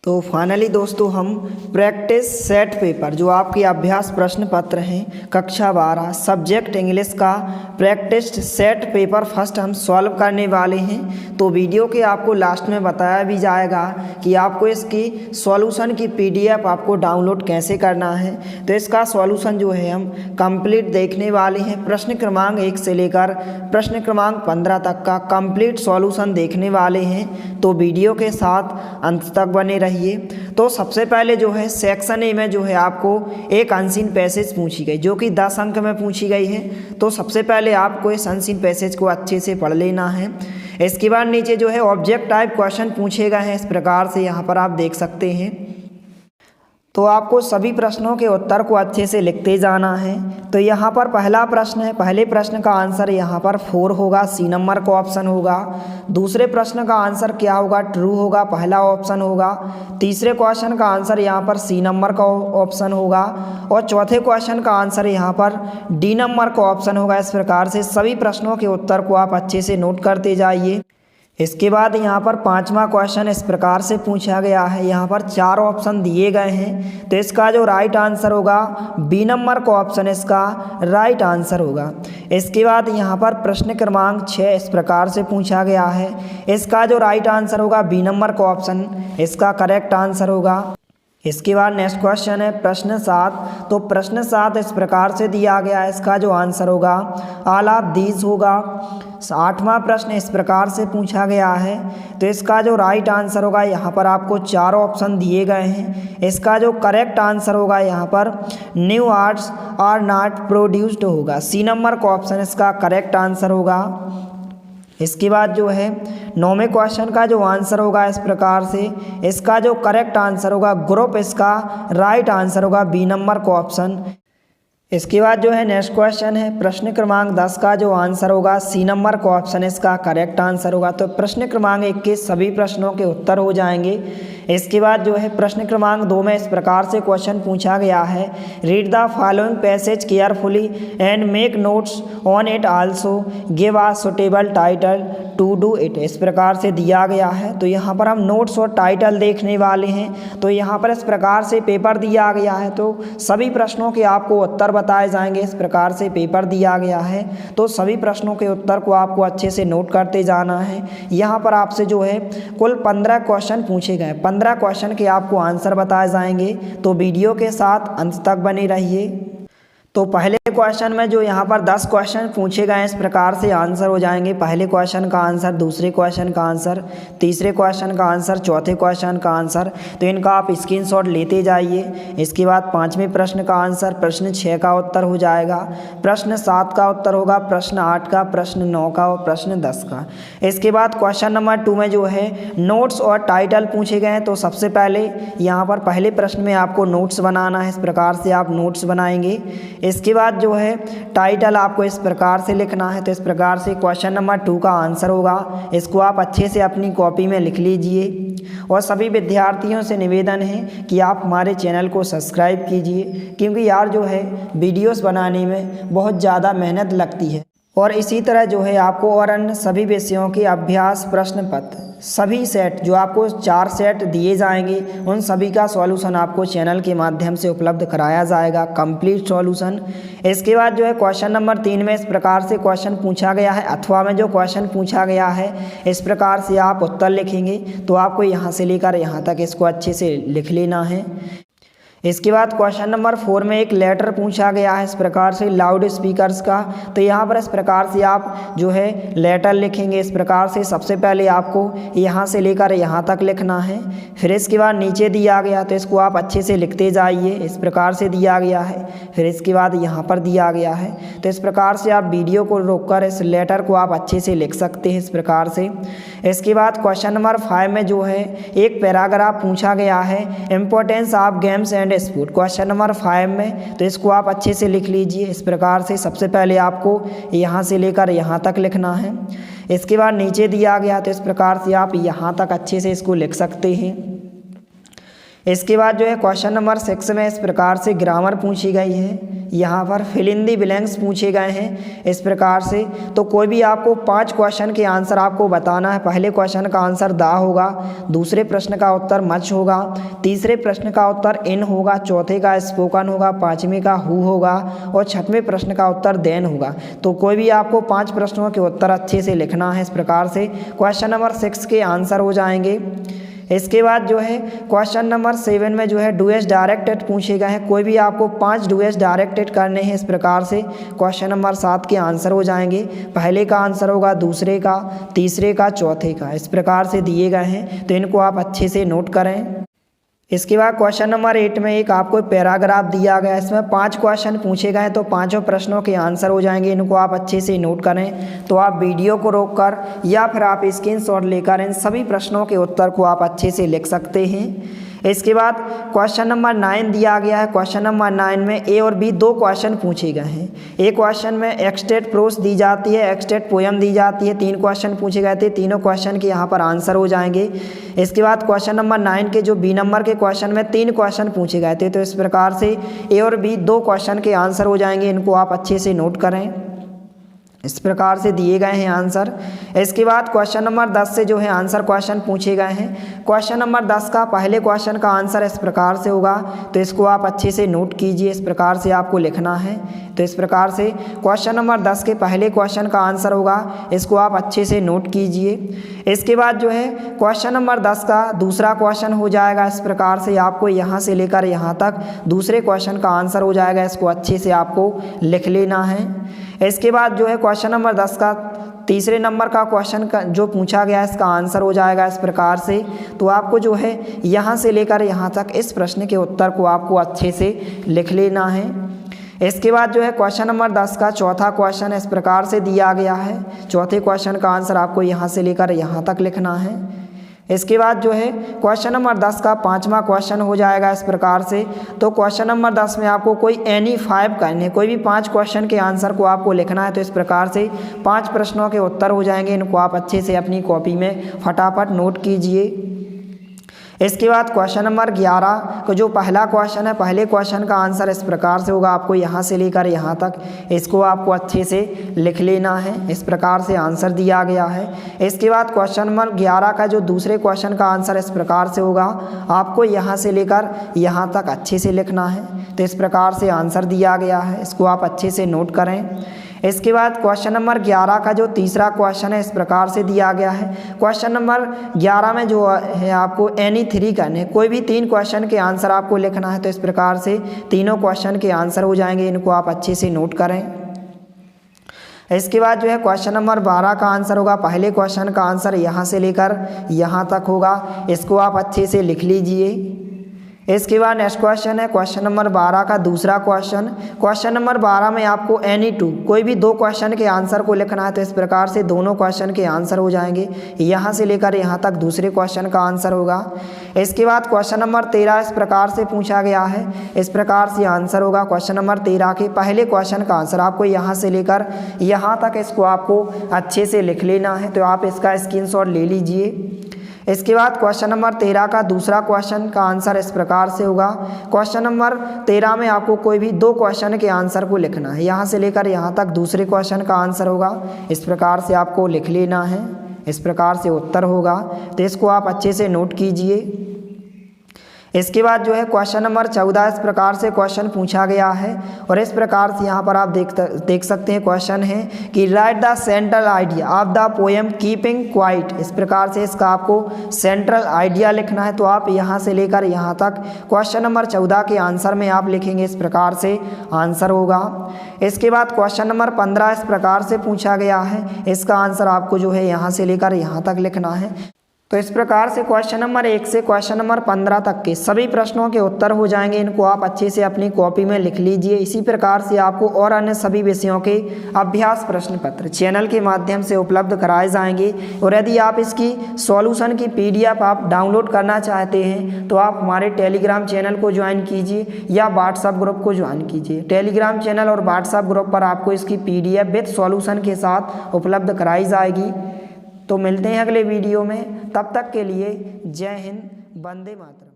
तो फाइनली दोस्तों हम प्रैक्टिस सेट पेपर जो आपके अभ्यास प्रश्न पत्र हैं कक्षा 12 सब्जेक्ट इंग्लिश का प्रैक्टिस सेट पेपर फर्स्ट हम सॉल्व करने वाले हैं। तो वीडियो के आपको लास्ट में बताया भी जाएगा कि आपको इसकी सॉल्यूशन की पीडीएफ आपको डाउनलोड कैसे करना है। तो इसका सॉल्यूशन जो है हम कंप्लीट देखने वाले हैं। प्रश्न क्रमांक 1 से लेकर प्रश्न क्रमांक 15 तक का कंप्लीट सॉल्यूशन देखने वाले हैं। तो वीडियो के साथ अंत तक बने रहिए। तो सबसे पहले जो है सेक्शन ए में जो है आपको एक अनसीन पैसेज पूछी गई जो कि 10 अंक में पूछी गई है। तो सबसे पहले आपको इस अनसीन पैसेज को अच्छे से पढ़ लेना है। इसके बाद नीचे जो है ऑब्जेक्ट टाइप क्वेश्चन पूछे गए हैं इस प्रकार से यहाँ पर आप देख सकते हैं। तो आपको सभी प्रश्नों के उत्तर को अच्छे से लिखते जाना है। तो यहाँ पर पहला प्रश्न है, पहले प्रश्न का आंसर यहाँ पर 4 होगा, सी नंबर का ऑप्शन होगा। दूसरे प्रश्न का आंसर क्या होगा, ट्रू होगा, पहला ऑप्शन होगा। तीसरे क्वेश्चन का आंसर यहाँ पर सी नंबर का ऑप्शन होगा और चौथे क्वेश्चन का आंसर यहाँ पर डी नंबर का ऑप्शन होगा। इस प्रकार से सभी प्रश्नों के उत्तर को आप अच्छे से नोट करते जाइए। इसके बाद यहाँ पर 5वां क्वेश्चन इस प्रकार से पूछा गया है। यहाँ पर 4 ऑप्शन दिए गए हैं। तो इसका जो राइट आंसर होगा बी नंबर का ऑप्शन इसका राइट आंसर होगा। इसके बाद यहाँ पर प्रश्न क्रमांक 6 इस प्रकार से पूछा गया है। इसका जो राइट आंसर होगा बी नंबर का ऑप्शन इसका करेक्ट आंसर होगा। इसके बाद नेक्स्ट क्वेश्चन है प्रश्न 7। तो प्रश्न 7 इस प्रकार से दिया गया है। इसका जो आंसर होगा ऑल ऑफ दीज होगा। 8वां प्रश्न इस प्रकार से पूछा गया है। तो इसका जो राइट आंसर होगा यहाँ पर आपको 4 ऑप्शन दिए गए हैं। इसका जो करेक्ट आंसर होगा यहाँ पर new arts are not produced होगा। सी नंबर का ऑप्शन इसका करेक्ट आंसर होगा। इसके बाद जो है 9वें क्वेश्चन का जो आंसर होगा इस प्रकार से इसका जो करेक्ट आंसर होगा ग्रुप इसका राइट आंसर होगा बी नंबर का ऑप्शन। इसके बाद जो है नेक्स्ट क्वेश्चन है प्रश्न क्रमांक 10 का जो आंसर होगा सी नंबर का ऑप्शन इसका करेक्ट आंसर होगा। तो प्रश्न क्रमांक 1 के सभी प्रश्नों के उत्तर हो जाएंगे। इसके बाद जो है प्रश्न क्रमांक 2 में इस प्रकार से क्वेश्चन पूछा गया है read the following passage carefully and make notes on it also give a suitable title to do it. इस प्रकार से दिया गया है। तो यहाँ पर हम नोट्स और टाइटल देखने वाले हैं। तो यहाँ पर इस प्रकार से पेपर दिया गया है। तो सभी प्रश्नों के आपको उत्तर बताए जाएंगे। इस प्रकार से पेपर दिया गया है। तो सभी प्रश्नों के उत्तर को आपको अच्छे से नोट करते जाना है। यहाँ पर आपसे जो है कुल 15 क्वेश्चन पूछे गए। 15 क्वेश्चन के आपको आंसर बताए जाएंगे। तो वीडियो के साथ अंत तक बने रहिए। तो पहले क्वेश्चन में जो यहाँ पर 10 क्वेश्चन पूछे गए इस प्रकार से आंसर हो जाएंगे। पहले क्वेश्चन का आंसर, दूसरे क्वेश्चन का आंसर, तीसरे क्वेश्चन का आंसर, चौथे क्वेश्चन का आंसर। तो इनका आप स्क्रीनशॉट लेते जाइए। इसके बाद 5वें प्रश्न का आंसर, प्रश्न 6 का उत्तर हो जाएगा, प्रश्न 7 का उत्तर होगा, प्रश्न 8 का, प्रश्न 9 का और प्रश्न 10 का। इसके बाद क्वेश्चन नंबर 2 में जो है नोट्स और टाइटल पूछे गए हैं। तो सबसे पहले यहाँ पर पहले प्रश्न में आपको नोट्स बनाना है। इस प्रकार से आप नोट्स बनाएंगे। इसके बाद जो है टाइटल आपको इस प्रकार से लिखना है। तो इस प्रकार से क्वेश्चन नंबर 2 का आंसर होगा। इसको आप अच्छे से अपनी कॉपी में लिख लीजिए। और सभी विद्यार्थियों से निवेदन है कि आप हमारे चैनल को सब्सक्राइब कीजिए, क्योंकि यार जो है वीडियोस बनाने में बहुत ज़्यादा मेहनत लगती है। और इसी तरह जो है आपको और अन्य सभी विषयों के अभ्यास प्रश्न पत्र सभी सेट जो आपको 4 सेट दिए जाएंगे उन सभी का सॉल्यूशन आपको चैनल के माध्यम से उपलब्ध कराया जाएगा, कंप्लीट सॉल्यूशन। इसके बाद जो है क्वेश्चन नंबर 3 में इस प्रकार से क्वेश्चन पूछा गया है। अथवा में जो क्वेश्चन पूछा गया है इस प्रकार से आप उत्तर लिखेंगे। तो आपको यहाँ से लेकर यहाँ तक इसको अच्छे से लिख लेना है। इसके बाद क्वेश्चन नंबर 4 में एक लेटर पूछा गया है इस प्रकार से लाउड स्पीकर्स का। तो यहाँ पर इस प्रकार से आप जो है लेटर लिखेंगे। इस प्रकार से सबसे पहले आपको यहाँ से लेकर यहाँ तक लिखना है। फिर इसके बाद नीचे दिया गया तो इसको आप अच्छे से लिखते जाइए। इस प्रकार से दिया गया है। फिर इसके बाद यहाँ पर दिया गया है। तो इस प्रकार से आप वीडियो को रोककर इस लेटर को आप अच्छे से लिख सकते हैं इस प्रकार से। इसके बाद क्वेश्चन नंबर 5 में जो है एक पैराग्राफ पूछा गया है importance of games and sport, question number 5 में। तो इसको आप अच्छे से लिख लीजिए। इस प्रकार से सबसे पहले आपको यहाँ से लेकर यहाँ तक लिखना है। इसके बाद नीचे दिया गया तो इस प्रकार से आप यहाँ तक अच्छे से इसको लिख सकते हैं। इसके बाद जो है क्वेश्चन नंबर 6 में इस प्रकार से ग्रामर पूछी गई है। यहाँ पर फिल इन दी ब्लैंक्स पूछे गए हैं इस प्रकार से। तो कोई भी आपको 5 क्वेश्चन के आंसर आपको बताना है। पहले क्वेश्चन का आंसर दा होगा, दूसरे प्रश्न का उत्तर मच होगा, तीसरे प्रश्न का उत्तर इन होगा, चौथे का स्पोकन होगा, पाँचवें का हु होगा और छठवें प्रश्न का उत्तर देन होगा। तो कोई भी आपको 5 प्रश्नों के उत्तर अच्छे से लिखना है। इस प्रकार से क्वेश्चन नंबर 6 के आंसर हो जाएंगे। इसके बाद जो है क्वेश्चन नंबर 7 में जो है डूएस डायरेक्टेड पूछे गए हैं। कोई भी आपको 5 डूएस डायरेक्टेड करने हैं। इस प्रकार से क्वेश्चन नंबर 7 के आंसर हो जाएंगे। पहले का आंसर होगा, दूसरे का, तीसरे का, चौथे का, इस प्रकार से दिए गए हैं। तो इनको आप अच्छे से नोट करें। इसके बाद क्वेश्चन नंबर 8 में एक आपको पैराग्राफ दिया गया है। इसमें 5 क्वेश्चन पूछे गए हैं। तो पांचों प्रश्नों के आंसर हो जाएंगे। इनको आप अच्छे से नोट करें। तो आप वीडियो को रोककर या फिर आप स्क्रीनशॉट लेकर इन सभी प्रश्नों के उत्तर को आप अच्छे से लिख सकते हैं। इसके बाद क्वेश्चन नंबर 9 दिया गया है। क्वेश्चन नंबर 9 में ए और बी 2 क्वेश्चन पूछे गए हैं। एक क्वेश्चन में एक्सटेट प्रोस दी जाती है, एक्सटेट पोएम दी जाती है। 3 क्वेश्चन पूछे गए थे। तीनों क्वेश्चन के यहाँ पर आंसर हो जाएंगे। इसके बाद क्वेश्चन नंबर 9 के जो बी नंबर के क्वेश्चन में 3 क्वेश्चन पूछे गए थे। तो इस प्रकार से ए और बी 2 क्वेश्चन के आंसर हो जाएंगे। इनको आप अच्छे से नोट करें। इस प्रकार से दिए गए हैं आंसर। इसके बाद क्वेश्चन नंबर 10 से जो है आंसर क्वेश्चन पूछे गए हैं। क्वेश्चन नंबर 10 का पहले क्वेश्चन का आंसर इस प्रकार से होगा। तो इसको आप अच्छे से नोट कीजिए। इस प्रकार से आपको लिखना है। तो इस प्रकार से क्वेश्चन नंबर 10 के पहले क्वेश्चन का आंसर होगा। इसको आप अच्छे से नोट कीजिए। इसके बाद जो है क्वेश्चन नंबर 10 का दूसरा क्वेश्चन हो जाएगा। इस प्रकार से आपको यहाँ से लेकर यहाँ तक दूसरे क्वेश्चन का आंसर हो जाएगा। इसको अच्छे से आपको लिख लेना है। इसके बाद जो है क्वेश्चन नंबर 10 का तीसरे नंबर का क्वेश्चन का जो पूछा गया है इसका आंसर हो जाएगा इस प्रकार से। तो आपको जो है यहाँ से लेकर यहाँ तक इस प्रश्न के उत्तर को आपको अच्छे से लिख लेना है। इसके बाद जो है क्वेश्चन नंबर 10 का चौथा क्वेश्चन इस प्रकार से दिया गया है। चौथे क्वेश्चन का आंसर आपको यहाँ से लेकर यहाँ तक लिखना है। इसके बाद जो है क्वेश्चन नंबर 10 का 5वां क्वेश्चन हो जाएगा इस प्रकार से। तो क्वेश्चन नंबर 10 में आपको कोई एनी 5 करने, कोई भी 5 क्वेश्चन के आंसर को आपको लिखना है। तो इस प्रकार से 5 प्रश्नों के उत्तर हो जाएंगे। इनको आप अच्छे से अपनी कॉपी में फटाफट नोट कीजिए। इसके बाद क्वेश्चन नंबर 11 का जो पहला क्वेश्चन है, पहले क्वेश्चन का आंसर इस प्रकार से होगा। आपको यहाँ से लेकर यहाँ तक इसको आपको अच्छे से लिख लेना है। इस प्रकार से आंसर दिया गया है। इसके बाद क्वेश्चन नंबर 11 का जो दूसरे क्वेश्चन का आंसर इस प्रकार से होगा। आपको यहाँ से लेकर यहाँ तक अच्छे से लिखना है। तो इस प्रकार से आंसर दिया गया है। इसको आप अच्छे से नोट करें। इसके बाद क्वेश्चन नंबर 11 का जो तीसरा क्वेश्चन है इस प्रकार से दिया गया है। क्वेश्चन नंबर 11 में जो है आपको एनी 3 करने, कोई भी 3 क्वेश्चन के आंसर आपको लिखना है। तो इस प्रकार से तीनों क्वेश्चन के आंसर हो जाएंगे। इनको आप अच्छे से नोट करें। इसके बाद जो है क्वेश्चन नंबर 12 का आंसर होगा। पहले क्वेश्चन का आंसर यहाँ से लेकर यहाँ तक होगा। इसको आप अच्छे से लिख लीजिए। इसके बाद नेक्स्ट क्वेश्चन है क्वेश्चन नंबर 12 का दूसरा क्वेश्चन। क्वेश्चन नंबर 12 में आपको एनी 2, कोई भी 2 क्वेश्चन के आंसर को लिखना है। तो इस प्रकार से दोनों क्वेश्चन के आंसर हो जाएंगे। यहाँ से लेकर यहाँ तक दूसरे क्वेश्चन का आंसर होगा। इसके बाद क्वेश्चन नंबर 13 इस प्रकार से पूछा गया है। इस प्रकार से आंसर होगा। क्वेश्चन नंबर 13 के पहले क्वेश्चन का आंसर आपको यहाँ से लेकर यहाँ तक इसको आपको अच्छे से लिख लेना है। तो आप इसका स्क्रीनशॉट ले लीजिए। इसके बाद क्वेश्चन नंबर 13 का दूसरा क्वेश्चन का आंसर इस प्रकार से होगा। क्वेश्चन नंबर 13 में आपको कोई भी 2 क्वेश्चन के आंसर को लिखना है। यहाँ से लेकर यहाँ तक दूसरे क्वेश्चन का आंसर होगा। इस प्रकार से आपको लिख लेना है। इस प्रकार से उत्तर होगा। तो इसको आप अच्छे से नोट कीजिए। इसके बाद जो है क्वेश्चन नंबर 14 इस प्रकार से क्वेश्चन पूछा गया है। और इस प्रकार से यहाँ पर आप देख सकते हैं क्वेश्चन है कि right the central idea of the poem keeping quiet. इस प्रकार से इसका आपको सेंट्रल आइडिया लिखना है। तो आप यहाँ से लेकर यहाँ तक क्वेश्चन नंबर 14 के आंसर में आप लिखेंगे। इस प्रकार से आंसर होगा। इसके बाद क्वेश्चन नंबर 15 इस प्रकार से पूछा गया है। इसका आंसर आपको जो है यहाँ से लेकर यहाँ तक लिखना है। तो इस प्रकार से क्वेश्चन नंबर 1 से क्वेश्चन नंबर 15 तक के सभी प्रश्नों के उत्तर हो जाएंगे। इनको आप अच्छे से अपनी कॉपी में लिख लीजिए। इसी प्रकार से आपको और अन्य सभी विषयों के अभ्यास प्रश्न पत्र चैनल के माध्यम से उपलब्ध कराए जाएंगे। और यदि आप इसकी सॉल्यूशन की PDF आप डाउनलोड करना चाहते हैं तो आप हमारे टेलीग्राम चैनल को ज्वाइन कीजिए या व्हाट्सएप ग्रुप को ज्वाइन कीजिए। टेलीग्राम चैनल और व्हाट्सएप ग्रुप पर आपको इसकी PDF विद सॉल्यूशन के साथ उपलब्ध कराई जाएगी। तो मिलते हैं अगले वीडियो में। तब तक के लिए जय हिंद, वंदे मातरम।